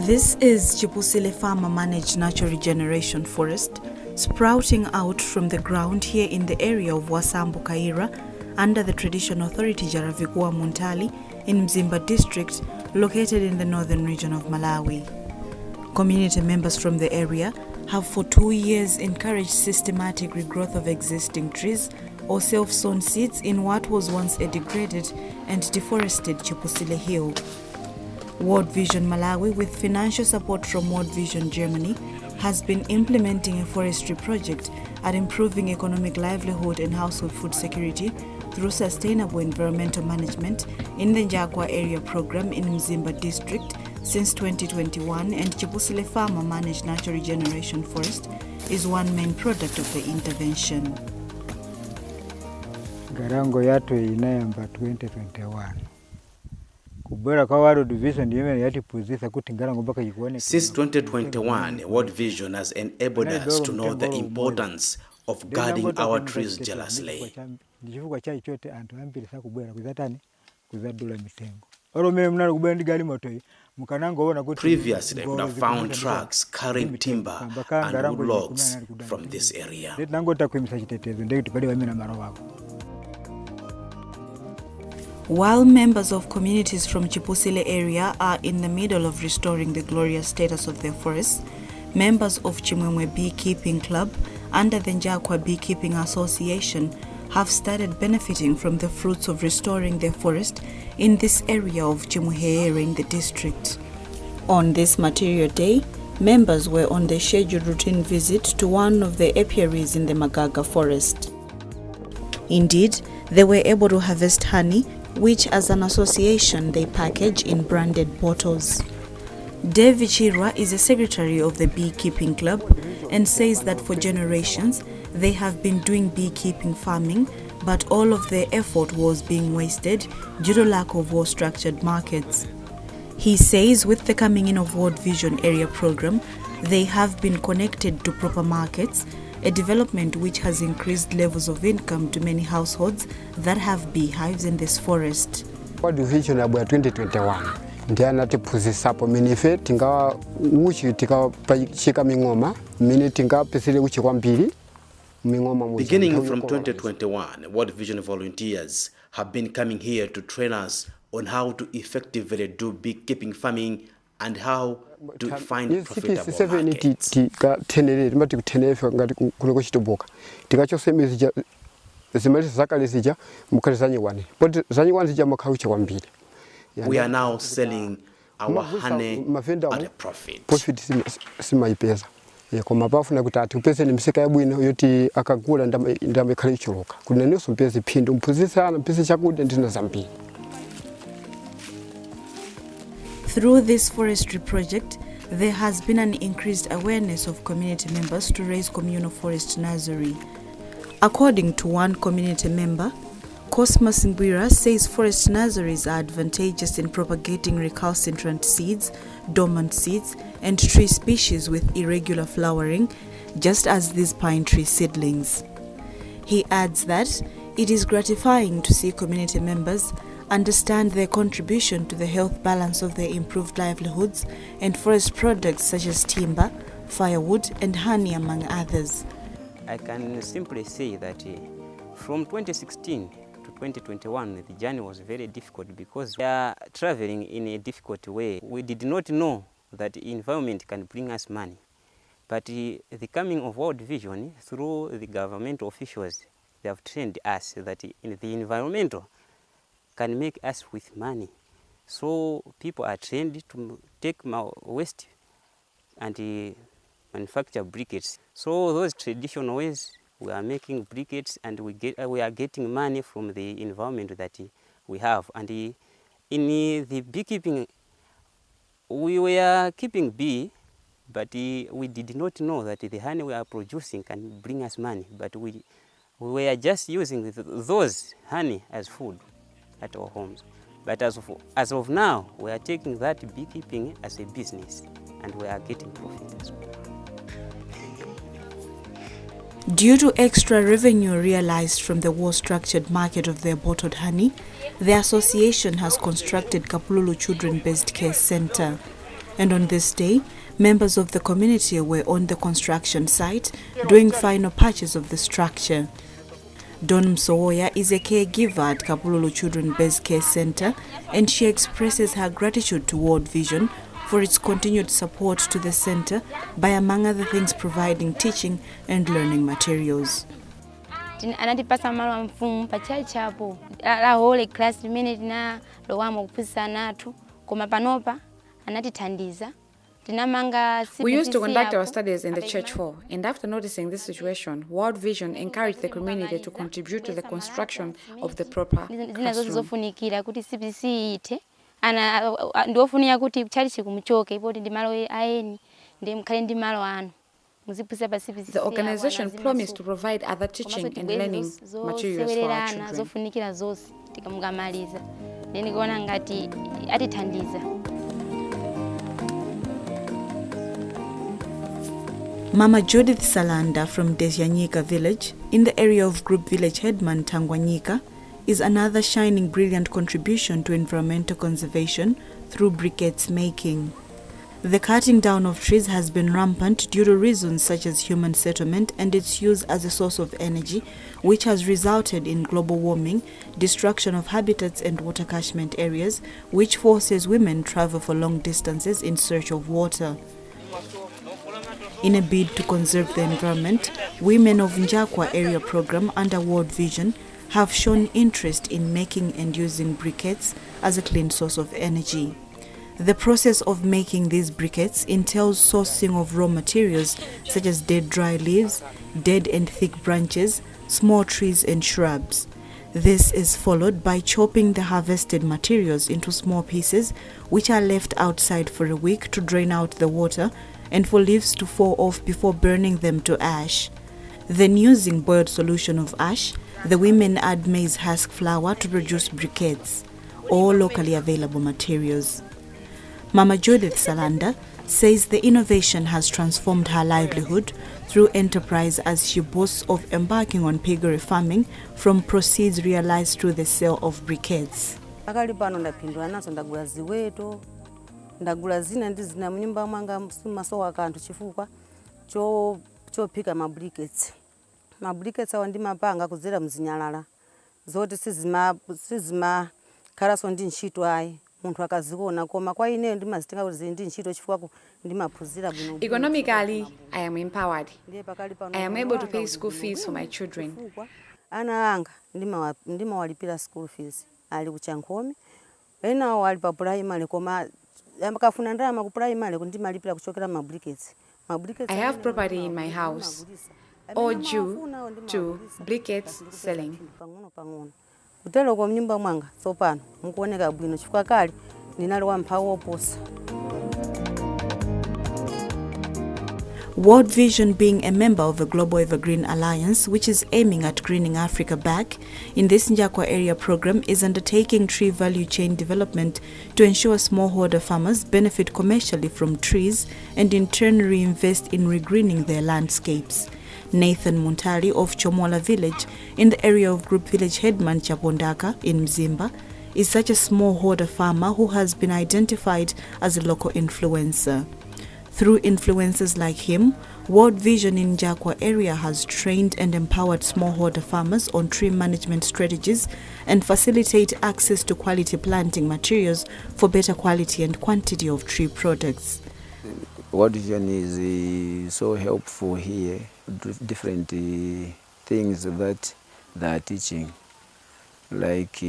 This is Chipusile Farmer Managed Natural Regeneration Forest, sprouting out from the ground here in the area of Wasambu Kaira under the Traditional Authority Jaravikuwa Muntali in Mzimba district, located in the northern region of Malawi. Community members from the area have for 2 years encouraged systematic regrowth of existing trees or self-sown seeds in what was once a degraded and deforested Chipusile Hill. World Vision Malawi, with financial support from World Vision Germany, has been implementing a forestry project at improving economic livelihood and household food security through sustainable environmental management in the Njakwa area program in Mzimba district since 2021, and Chipusile Farmer Managed Natural Regeneration Forest is one main product of the intervention. Garango yato inayamba 2021. Since 2021, World Vision has enabled us to know the importance of guarding our trees jealously. Previously, we would have found trucks carrying timber and wood logs from this area. While members of communities from Chipusile area are in the middle of restoring the glorious status of their forests, members of Chimwemwe Beekeeping Club under the Njakwa Beekeeping Association have started benefiting from the fruits of restoring their forest in this area of Chimuheere in the district. On this material day, members were on their scheduled routine visit to one of the apiaries in the Magaga forest. Indeed, they were able to harvest honey, which as an association they package in branded bottles. David Chirwa is the secretary of the Beekeeping Club and says that for generations they have been doing beekeeping farming, but all of their effort was being wasted due to lack of well-structured markets. He says with the coming in of World Vision Area Program, they have been connected to proper markets, a development which has increased levels of income to many households that have beehives in this forest. World Vision ya 2021 ndiye anatipuzisa hapo minife tinga uchi tikashika mingoma mini tinga pesile uchi kwa mbili mingoma moja. Beginning from 2021, World Vision volunteers have been coming here to train us on how to effectively do beekeeping farming and how to find profitable markets. We are now selling our honey at a profit. Through this forestry project, there has been an increased awareness of community members to raise communal forest nursery. According to one community member, Cosmas Ngwira says forest nurseries are advantageous in propagating recalcitrant seeds, dormant seeds, and tree species with irregular flowering, just as these pine tree seedlings. He adds that it is gratifying to see community members understand their contribution to the health balance of their improved livelihoods and forest products such as timber, firewood, and honey, among others. I can simply say that from 2016 to 2021, the journey was very difficult because we are traveling in a difficult way. We did not know that the environment can bring us money. But the coming of World Vision through the government officials, they have trained us that in the environmental can make us with money. So people are trained to take waste and manufacture briquettes. So those traditional ways, we are making briquettes and we are getting money from the environment that we have. And in the beekeeping, we were keeping bee, but we did not know that the honey we are producing can bring us money. But we were just using those honey as food at our homes. But as of now, we are taking that beekeeping as a business and we are getting profit as well. Due to extra revenue realized from the well-structured market of their bottled honey, the association has constructed Kapululu Children-Based Care Center. And on this day, members of the community were on the construction site doing final patches of the structure. Dawn Msowoya is a caregiver at Kapululu Children-Based Care Center, and she expresses her gratitude to World Vision for its continued support to the center by, among other things, providing teaching and learning materials. Anatipasa malo mfumu pachache hapo la whole class minute na lowamo kupisa natu koma panopa anatitandiza. We used to conduct our studies in the church hall, and after noticing this situation, World Vision encouraged the community to contribute to the construction of the proper classroom. The organization promised to provide other teaching and learning materials for our children. Mama Judith Salanda from Njakwa village, in the area of Group Village Headman Tangwanyika, is another shining brilliant contribution to environmental conservation through briquettes making. The cutting down of trees has been rampant due to reasons such as human settlement and its use as a source of energy, which has resulted in global warming, destruction of habitats and water catchment areas, which forces women travel for long distances in search of water. In a bid to conserve the environment, women of Njakwa area program under World Vision have shown interest in making and using briquettes as a clean source of energy. The process of making these briquettes entails sourcing of raw materials such as dead dry leaves, dead and thick branches, small trees and shrubs. This is followed by chopping the harvested materials into small pieces, which are left outside for a week to drain out the water and for leaves to fall off before burning them to ash. Then, using boiled solution of ash, the women add maize husk flour to produce briquettes, all locally available materials. Mama Judith Salanda says the innovation has transformed her livelihood through enterprise, as she boasts of embarking on piggery farming from proceeds realized through the sale of briquettes. Ndagula zina ndi zina munyumba mwanga masowa kantu chifukwa chopika mabriquettes awa ndi mapanga kuzera mzinyalala zoti sizima khalaso ndi ntchito ayi munthu akaziona koma kwa ineyo ndimazitenga kuti ndi ntchito chifukwa ndimaphunzira bwino. Economically, I am empowered. I am able to pay school fees for my children. Ana anga ndimawalipira school fees ali kuchankhomi ena wali pa primary koma I have property in my house, all due to briquettes selling. World Vision, being a member of the Global Evergreen Alliance, which is aiming at greening Africa back, in this Njakwa area program is undertaking tree value chain development to ensure smallholder farmers benefit commercially from trees and in turn reinvest in regreening their landscapes. Nathan Muntali of Chomola village, in the area of Group Village Headman Chapondaka in Mzimba, is such a smallholder farmer who has been identified as a local influencer. Through influencers like him, World Vision in Njakwa area has trained and empowered smallholder farmers on tree management strategies and facilitate access to quality planting materials for better quality and quantity of tree products. World Vision is so helpful here, different things that they are teaching, like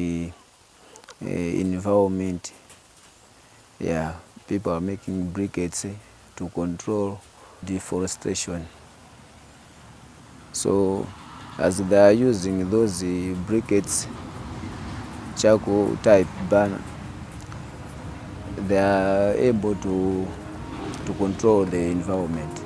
environment. Yeah, people are making briquettes to control deforestation. So as they are using those briquettes, charcoal type burner, they are able to control the environment.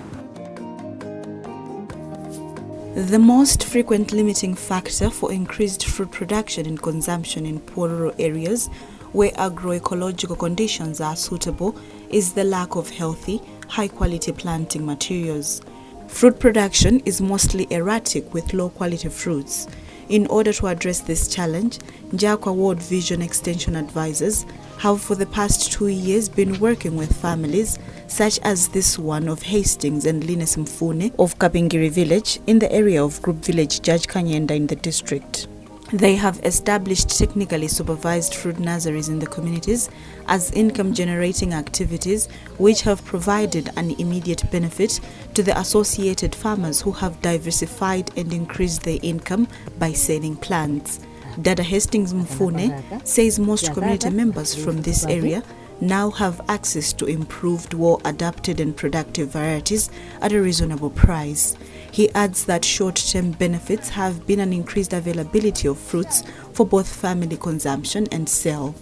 The most frequent limiting factor for increased fruit production and consumption in poor rural areas where agroecological conditions are suitable is the lack of healthy, high-quality planting materials. Fruit production is mostly erratic with low-quality fruits. In order to address this challenge, Njakwa World Vision Extension Advisors have for the past 2 years been working with families such as this one of Hastings and Linus Mfune of Kapingiri village in the area of Group Village Judge Kanyenda in the district. They have established technically supervised fruit nurseries in the communities as income-generating activities which have provided an immediate benefit to the associated farmers who have diversified and increased their income by selling plants. Dada Hastings Mfune says most community members from this area now have access to improved, war-adapted and productive varieties at a reasonable price. He adds that short-term benefits have been an increased availability of fruits for both family consumption and sale.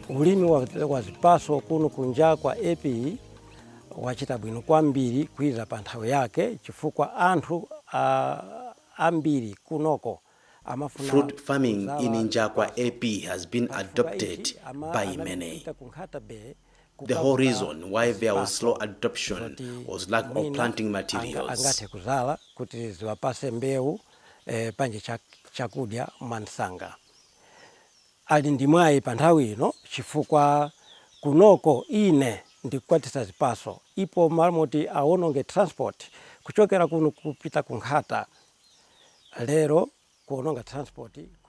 Ulimi wa zipaso kuno ku Njakwa AP wachita bwino kwambiri kwiza pa nthawi yake chifukwa anthu ambiri kunoko. Fruit farming in Njakwa AP has been adopted by many. The whole reason why there was slow adoption was lack of planting materials. Kuti ziwapase mbeu panje chakudya mwansanga. Ali ndimwayi pa nthawi ino chifukwa kunoko ine ndikukwatisa zipaso ipo malmoti awononge transport kuchokera kuno kupita kunkhata lero.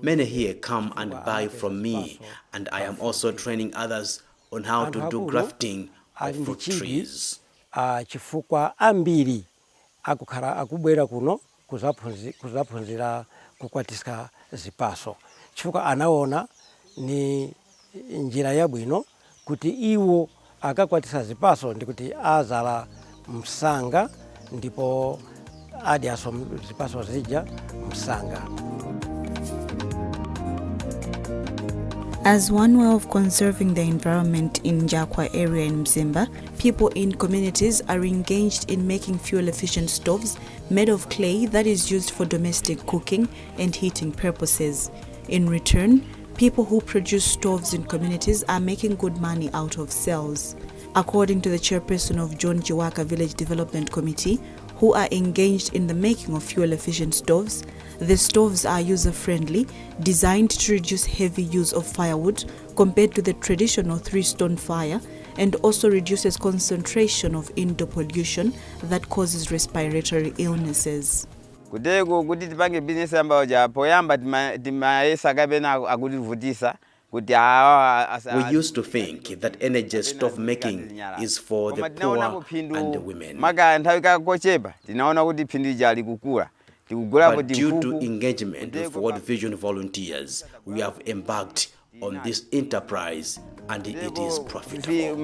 Many here come and buy from me, and I am also training others on how to do grafting of fruit trees. Chifukwa ambiri akubwera kuno kuzaphunzira kukwatisa zipaso. Chifukwa anaona ni njira yabwino kuti iwo akakwatisa zipaso ndikuti azala msanga ndipo adiaso zipaso zija msanga. As one way of conserving the environment in Njakwa area in Mzimba, people in communities are engaged in making fuel-efficient stoves made of clay that is used for domestic cooking and heating purposes. In return, people who produce stoves in communities are making good money out of sales. According to the chairperson of John Njakwa Village Development Committee, who are engaged in the making of fuel-efficient stoves, the stoves are user-friendly, designed to reduce heavy use of firewood compared to the traditional 3-stone fire, and also reduces concentration of indoor pollution that causes respiratory illnesses. Kutego kuti tipange business ambayo japoyamba timaesa kabena akutivutisa. We used to think that energy stove making is for the poor and the women. But due to engagement with World Vision volunteers, we have embarked on this enterprise and it is profitable.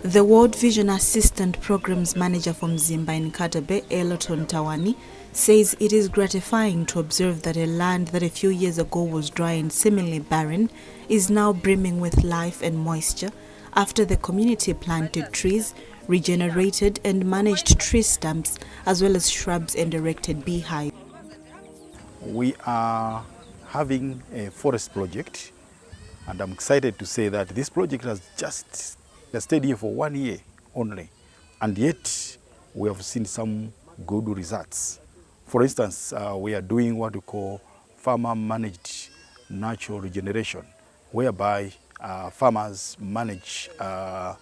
The World Vision Assistant Programs Manager from Mzimba in Katabe, Eloton Tawani, says it is gratifying to observe that a land that a few years ago was dry and seemingly barren is now brimming with life and moisture after the community planted trees, regenerated and managed tree stumps as well as shrubs and erected beehives. We are having a forest project, and I'm excited to say that this project has just stayed here for 1 year only, and yet we have seen some good results. For instance, we are doing what we call farmer-managed natural regeneration, whereby farmers manage the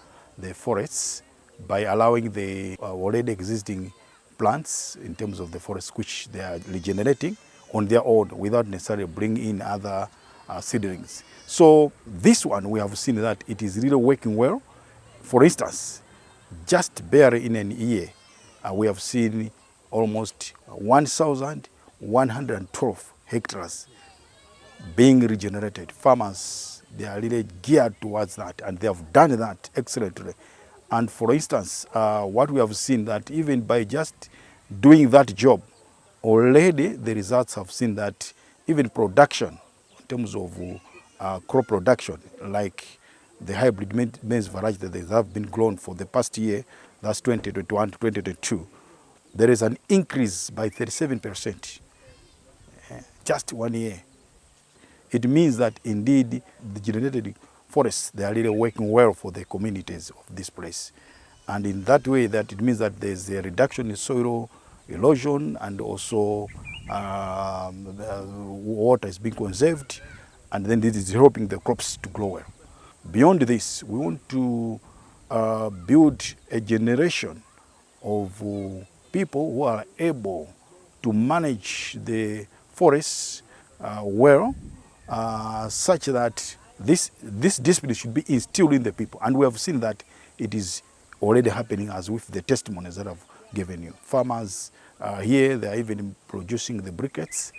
forests by allowing the already existing plants in terms of the forest which they are regenerating on their own without necessarily bringing in other seedlings. So this one, we have seen that it is really working well. For instance, just barely in an year, we have seen almost 1,112 hectares being regenerated. Farmers, they are really geared towards that, and they have done that excellently. And for instance, what we have seen that even by just doing that job, already the results have seen that even production, in terms of crop production, like the hybrid maize variety that they have been grown for the past year, that's 2021 to 2022, there is an increase by 37%, just 1 year. It means that indeed the generated forests, they are really working well for the communities of this place. And in that way, that it means that there's a reduction in soil erosion, and also water is being conserved, and then this is helping the crops to grow well. Beyond this, we want to build a generation of people who are able to manage the forests well, such that this discipline should be instilled in the people. And we have seen that it is already happening, as with the testimonies that I've given you. Farmers here, they are even producing the briquettes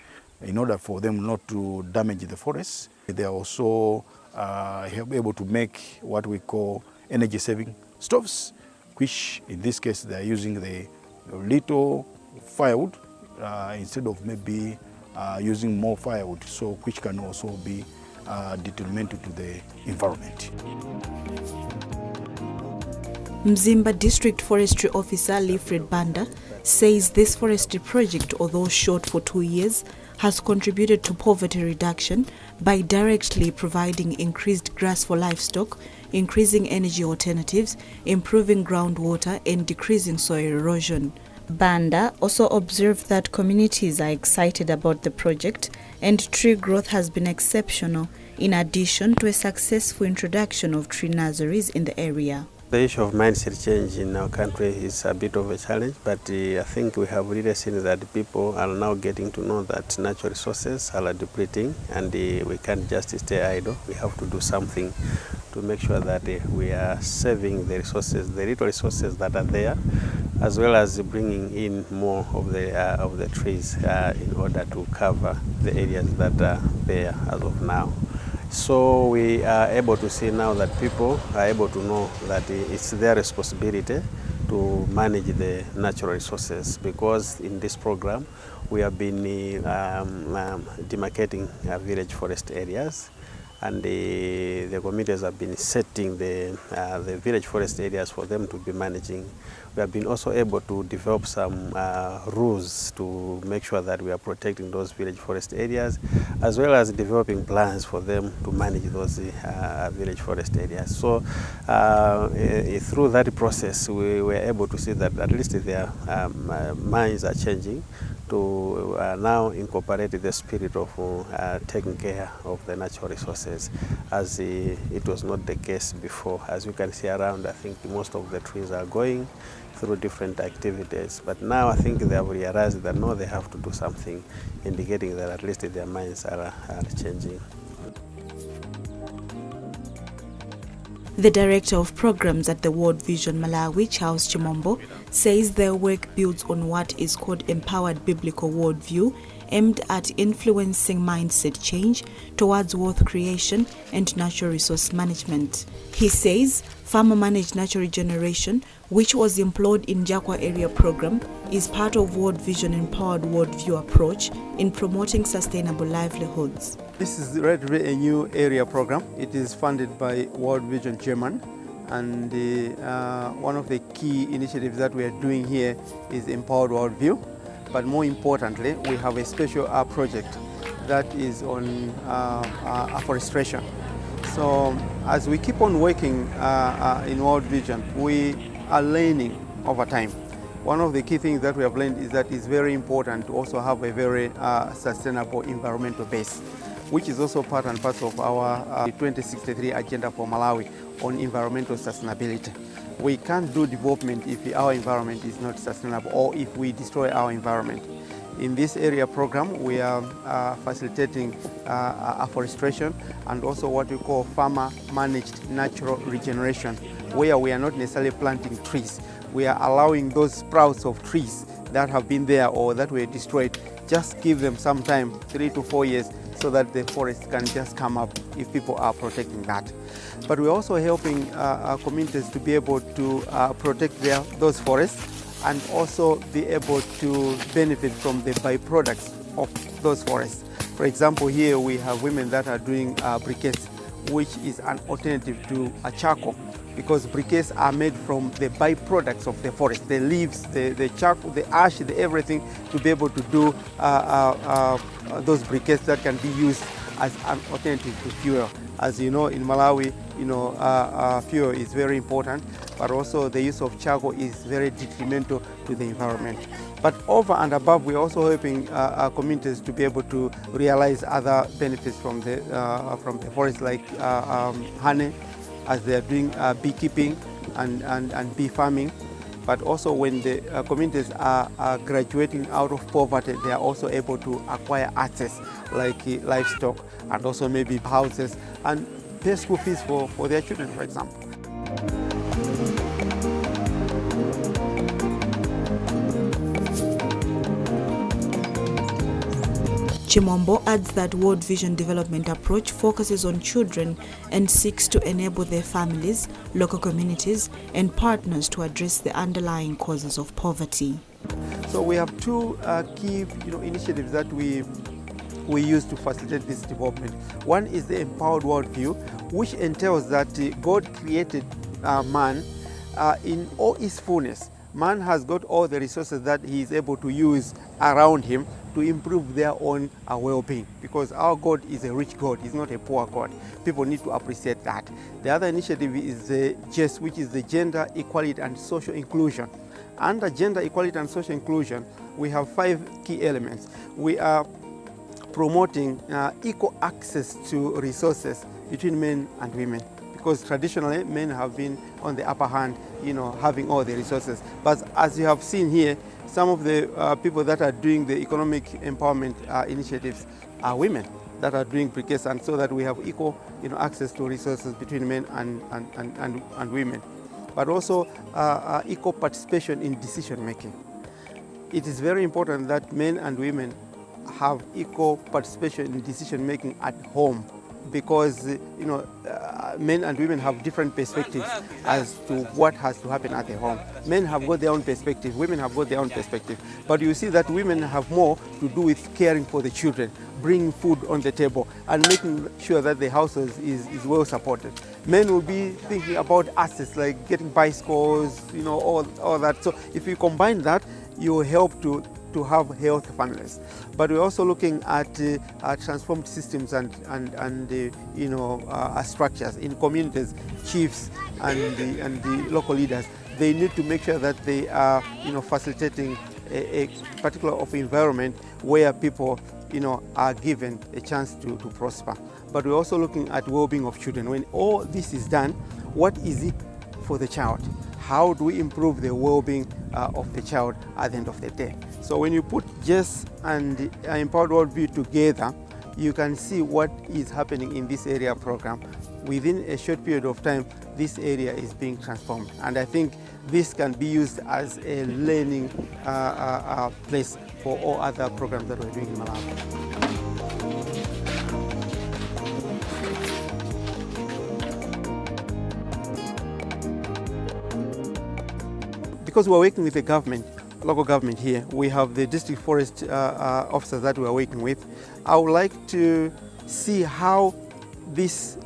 in order for them not to damage the forests. They are also able to make what we call energy-saving stoves, which in this case they are using the little firewood instead of maybe using more firewood, so which can also be detrimental to the environment. Mzimba District Forestry Officer Leifred Banda says this forestry project, although short for 2 years, has contributed to poverty reduction by directly providing increased grass for livestock, increasing energy alternatives, improving groundwater, and decreasing soil erosion. Banda also observed that communities are excited about the project and tree growth has been exceptional, in addition to a successful introduction of tree nurseries in the area. The issue of mindset change in our country is a bit of a challenge, but I think we have really seen that people are now getting to know that natural resources are depleting, and we can't just stay idle. We have to do something to make sure that we are saving the resources, the little resources that are there, as well as bringing in more of the trees in order to cover the areas that are there as of now. So we are able to see now that people are able to know that it's their responsibility to manage the natural resources, because in this program we have been demarcating village forest areas, and the communities have been setting the village forest areas for them to be managing. We have been also able to develop some rules to make sure that we are protecting those village forest areas, as well as developing plans for them to manage those village forest areas. So through that process, we were able to see that at least their minds are changing to now incorporate the spirit of taking care of the natural resources, as it was not the case before. As you can see around, I think most of the trees are going through different activities, but now I think they have realized that no, they have to do something, indicating that at least their minds are changing. The Director of Programs at the World Vision Malawi, Charles Chimombo, says their work builds on what is called Empowered Biblical Worldview, aimed at influencing mindset change towards wealth creation and natural resource management. He says farmer-managed natural regeneration, which was employed in Njakwa area program, is part of World Vision Empowered Worldview approach in promoting sustainable livelihoods. This is really a new area program. It is funded by World Vision German, and one of the key initiatives that we are doing here is Empowered Worldview. But more importantly, we have a special project that is on afforestation. So as we keep on working in World Vision, we are learning over time. One of the key things that we have learned is that it's very important to also have a very sustainable environmental base, which is also part and parcel of our 2063 agenda for Malawi on environmental sustainability. We can't do development if our environment is not sustainable, or if we destroy our environment. In this area program, we are facilitating afforestation and also what we call farmer-managed natural regeneration, where we are not necessarily planting trees. We are allowing those sprouts of trees that have been there or that were destroyed, just give them some time, 3 to 4 years, so that the forest can just come up if people are protecting that. But we're also helping communities to be able to protect those forests and also be able to benefit from the byproducts of those forests. For example, here we have women that are doing briquettes, which is an alternative to a charcoal, because briquettes are made from the byproducts of the forest, the leaves, the charcoal, the ash, the everything, to be able to do those briquettes that can be used as an alternative to fuel. As you know, in Malawi, fuel is very important, but also the use of charcoal is very detrimental to the environment. But over and above, we're also helping our communities to be able to realize other benefits from the forest, like honey, as they are doing beekeeping and bee farming. But also when the communities are graduating out of poverty, they are also able to acquire assets like livestock and also maybe houses and pay school fees for their children, for example. Chimombo adds that World Vision development approach focuses on children and seeks to enable their families, local communities, and partners to address the underlying causes of poverty. So we have two key initiatives that we use to facilitate this development. One is the Empowered Worldview, which entails that God created man in all his fullness. Man has got all the resources that he is able to use around him to improve their own well-being, because our God is a rich God, he's not a poor God. People need to appreciate that. The other initiative is the GES, which is the Gender Equality and Social Inclusion. Under Gender Equality and Social Inclusion, we have 5 key elements. We are promoting equal access to resources between men and women, because traditionally men have been on the upper hand, having all the resources. But as you have seen here, some of the people that are doing the economic empowerment initiatives are women that are doing briquettes, and so that we have equal access to resources between men and women. But also equal participation in decision making. It is very important that men and women have equal participation in decision making at home, because men and women have different perspectives as to what has to happen at the home. Men have got their own perspective, women have got their own perspective, but you see that women have more to do with caring for the children, bringing food on the table and making sure that the household is well supported. Men will be thinking about assets like getting bicycles, all that. So if you combine that, you will help to have healthy families. But we're also looking at transformed systems and structures in communities. Chiefs and the local leaders, they need to make sure that they are facilitating a particular environment where people are given a chance to prosper. But we're also looking at well-being of children. When all this is done, what is it for the child? How do we improve the well-being of the child at the end of the day? So when you put GES and Empowered Worldview together, you can see what is happening in this area program. Within a short period of time, this area is being transformed. And I think this can be used as a learning place for all other programs that we're doing in Malawi. Because we're working with the government, local government here, we have the district forest officers that we're working with. I would like to see how this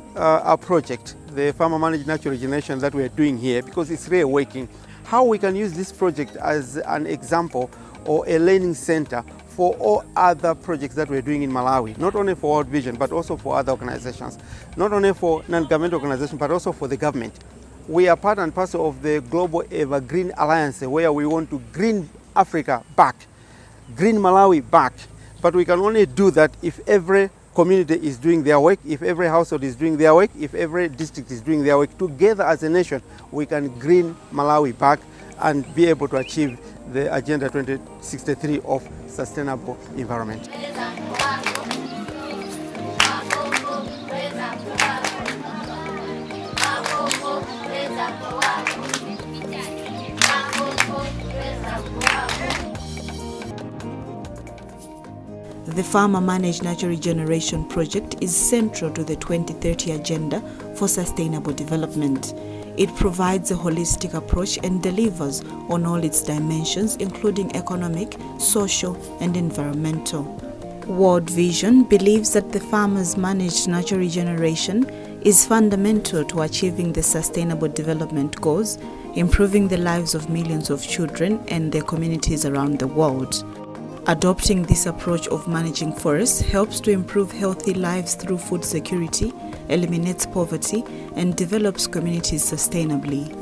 project, the farmer managed natural regeneration that we're doing here, because it's really working, how we can use this project as an example or a learning center for all other projects that we're doing in Malawi, not only for World Vision, but also for other organizations, not only for non-governmental organizations, but also for the government. We are part and parcel of the Global Evergreen Alliance, where we want to green Africa back, green Malawi back. But we can only do that if every community is doing their work, if every household is doing their work, if every district is doing their work. Together as a nation, we can green Malawi back and be able to achieve the Agenda 2063 of sustainable environment. The Farmer Managed Natural Regeneration project is central to the 2030 Agenda for Sustainable Development. It provides a holistic approach and delivers on all its dimensions, including economic, social, and environmental. World Vision believes that the Farmers Managed Natural Regeneration is fundamental to achieving the Sustainable Development Goals, improving the lives of millions of children and their communities around the world. Adopting this approach of managing forests helps to improve healthy lives through food security, eliminates poverty, and develops communities sustainably.